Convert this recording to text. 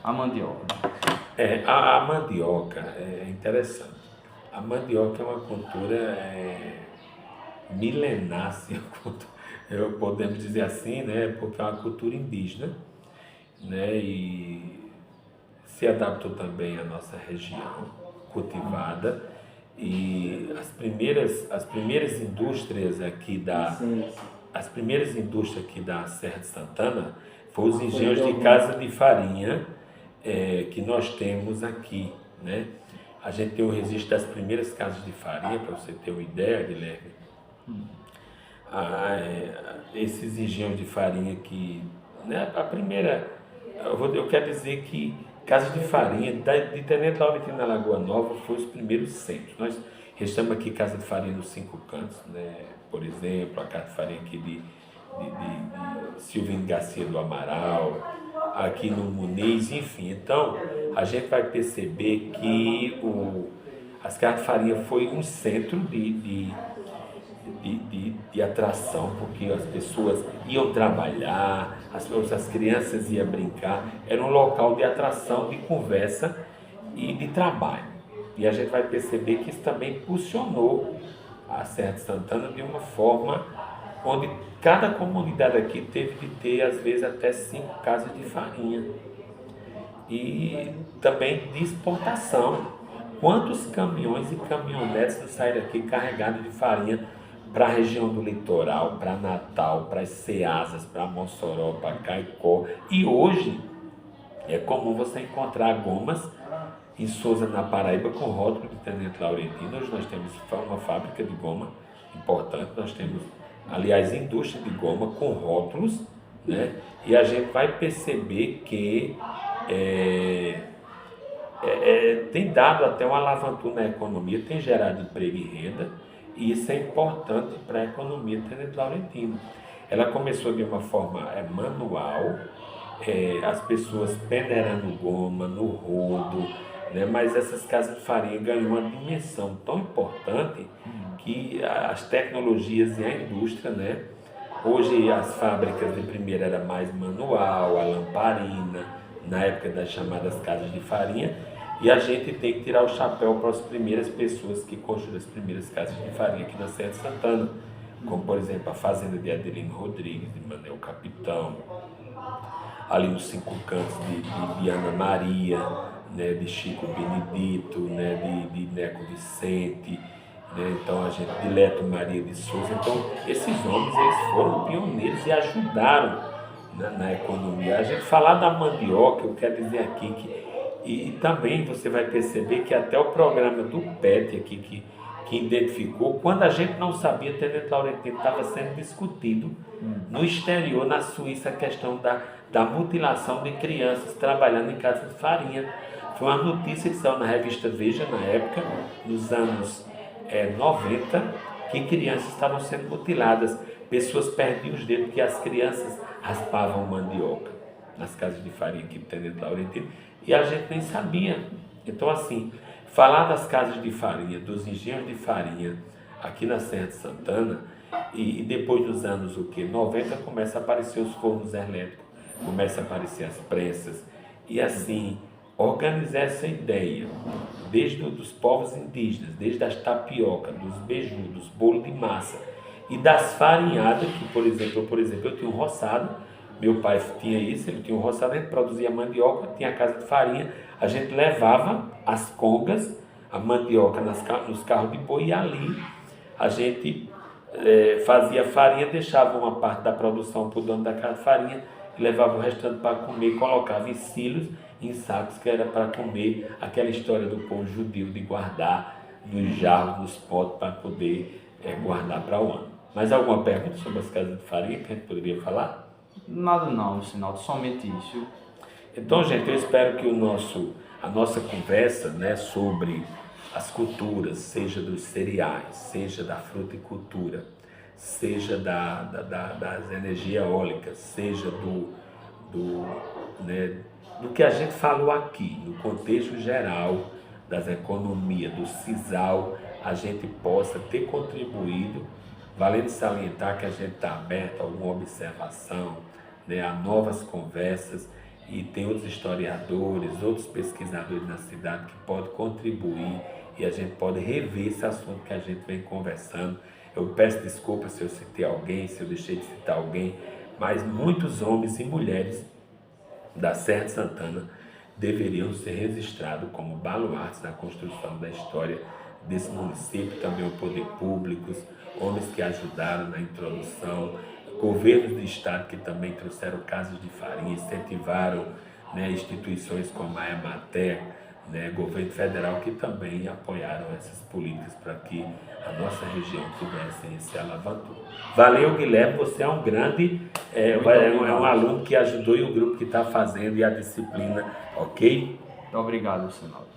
a mandioca? A mandioca é interessante. A mandioca é uma cultura milenar, se podemos dizer assim, né? Porque é uma cultura indígena, né? E se adaptou também à nossa região cultivada. E as primeiras indústrias aqui Sim, sim. as primeiras indústrias aqui da Serra de Santana foram os engenhos de casa de farinha que nós temos aqui, né? A gente tem o registro das primeiras casas de farinha, para você ter uma ideia, Guilherme. Esses engenhos de farinha que, né, a primeira, eu quero dizer que casas de farinha de Tenente Laurentino na Lagoa Nova foi os primeiros centros. Nós restamos aqui casa de farinha nos Cinco Cantos, né? Por exemplo, a casa de farinha aqui de Silvino Garcia do Amaral, aqui no Muniz, enfim. Então, a gente vai perceber que as casas de farinha foi um centro de atração, porque as pessoas iam trabalhar, as crianças iam brincar, era um local de atração, de conversa e de trabalho. E a gente vai perceber que isso também impulsionou a Serra de Santana de uma forma onde cada comunidade aqui teve de ter, às vezes, até 5 casas de farinha. E também de exportação. Quantos caminhões e caminhonetes não saíram aqui carregados de farinha para a região do litoral, para Natal, para as Ceasas, para Mossoró, para Caicó. E hoje é comum você encontrar gomas em Souza, na Paraíba, com rótulo de Tenente Laurentino. Hoje nós temos uma fábrica de goma importante, nós temos, aliás, indústria de goma com rótulos, né? E a gente vai perceber que tem dado até uma alavanca na economia, tem gerado emprego e renda, e isso é importante para a economia de Tenente Laurentino. Ela começou de uma forma manual, as pessoas peneirando goma no rodo, né? Mas essas casas de farinha ganham uma dimensão tão importante que as tecnologias e a indústria, né? Hoje as fábricas de primeira era mais manual, a lamparina, na época das chamadas casas de farinha, e a gente tem que tirar o chapéu para as primeiras pessoas que construíram as primeiras casas de farinha aqui na Serra de Santana, como por exemplo a fazenda de Adelino Rodrigues, de Manel Capitão, ali nos Cinco Cantos de Ana Maria, né, de Chico Benedito, né, de Neco Vicente, né, então a gente, de Leto Maria de Souza. Então esses homens, eles foram pioneiros e ajudaram na economia. A gente falar da mandioca, eu quero dizer aqui que e também você vai perceber que até o programa do PET aqui, que identificou, quando a gente não sabia, Tenente Laurentino estava sendo discutido no exterior, na Suíça, a questão da mutilação de crianças trabalhando em casa de farinha. Foi uma notícia que saiu na revista Veja, na época, nos anos 90, que crianças estavam sendo mutiladas. Pessoas perdiam os dedos porque as crianças raspavam mandioca nas casas de farinha aqui do Tenente Laurentino, e a gente nem sabia. Então, assim, falar das casas de farinha, dos engenhos de farinha aqui na Serra de Santana, e depois dos anos 90, começa a aparecer os fornos elétricos, começa a aparecer as prensas, e assim, organizar essa ideia, desde os povos indígenas, desde as tapioca, dos beiju, dos bolos de massa, e das farinhadas, que, por exemplo, eu tinha um roçado. Meu pai tinha isso, ele tinha um roçado, a gente produzia mandioca, tinha a casa de farinha, a gente levava as congas, a mandioca nos carros de boi, e ali a gente fazia farinha, deixava uma parte da produção para o dono da casa de farinha, e levava o restante para comer, colocava em silos, em sacos, que era para comer, aquela história do povo judeu de guardar nos jarros, nos potes, para poder guardar para o ano. Mais alguma pergunta sobre as casas de farinha que a gente poderia falar? Nada não, Sinaldo, somente isso. Então, gente, eu espero que a nossa conversa, né, sobre as culturas, seja dos cereais, seja da fruticultura, seja das energias eólicas, seja do que a gente falou aqui, no contexto geral das economias, do sisal, a gente possa ter contribuído, valendo salientar que a gente está aberto a alguma observação, né, a novas conversas, e tem outros historiadores, outros pesquisadores na cidade que podem contribuir e a gente pode rever esse assunto que a gente vem conversando. Eu peço desculpas se eu citei alguém, se eu deixei de citar alguém, mas muitos homens e mulheres da Serra de Santana deveriam ser registrados como baluartes na construção da história desse município, também o poder público, homens que ajudaram na introdução, governos de estado que também trouxeram casas de farinha, incentivaram, né, instituições como a Emater, né, governo federal que também apoiaram essas políticas para que a nossa região tivesse esse alavanco. Valeu, Guilherme, você é um grande, é um aluno que ajudou e o grupo que está fazendo e a disciplina, ok? Obrigado, Sinaldo.